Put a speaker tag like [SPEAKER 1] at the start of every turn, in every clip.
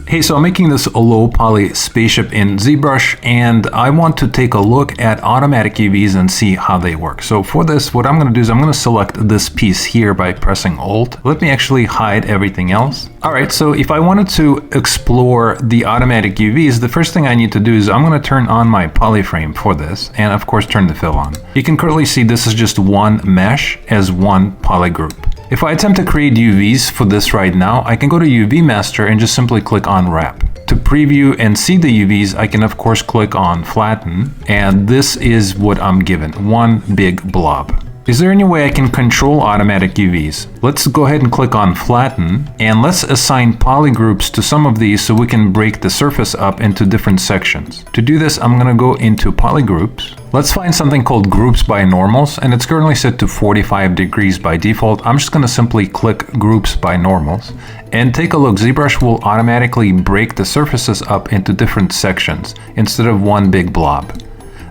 [SPEAKER 1] Hey, so I'm making this a low poly spaceship in ZBrush, and I want to take a look at automatic UVs and see how they work. So for this, what I'm going to do is I'm going to select this piece here by pressing Alt. Let me actually hide everything else. All right, so if I wanted to explore the automatic UVs, the first thing I need to do is I'm going to turn on my polyframe for this, and of course turn the fill on. You can currently see this is just one mesh as one poly group. If I attempt to create UVs for this right now, I can go to UV Master and just simply click Unwrap. To preview and see the UVs, I can of course click on Flatten, and this is what I'm given, one big blob. Is there any way I can control automatic UVs? Let's go ahead and click on Flatten, and let's assign polygroups to some of these so we can break the surface up into different sections. To do this, I'm gonna go into polygroups. Let's find something called groups by normals, and it's currently set to 45 degrees by default. I'm just gonna simply click groups by normals, and take a look. ZBrush will automatically break the surfaces up into different sections instead of one big blob.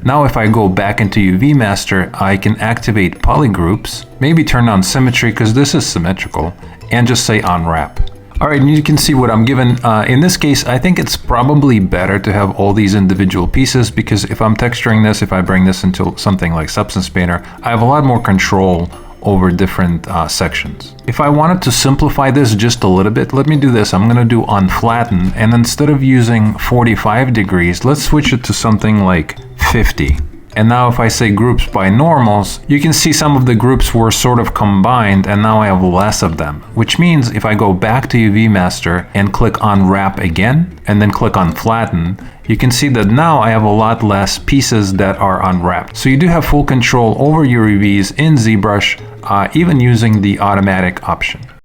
[SPEAKER 1] Now if I go back into UV Master, I can activate polygroups, maybe turn on symmetry because this is symmetrical, and just say Unwrap. Alright, and you can see what I'm given. In this case, I think it's probably better to have all these individual pieces, because if I'm texturing this, if I bring this into something like Substance Painter, I have a lot more control over different sections. If I wanted to simplify this just a little bit, let me do this. I'm gonna do Unflatten, and instead of using 45 degrees, let's switch it to something like 50. And now if I say groups by normals, you can see some of the groups were sort of combined, and now I have less of them. Which means if I go back to UV Master and click Unwrap again, and then click on Flatten, you can see that now I have a lot less pieces that are unwrapped. So you do have full control over your UVs in ZBrush, even using the automatic option.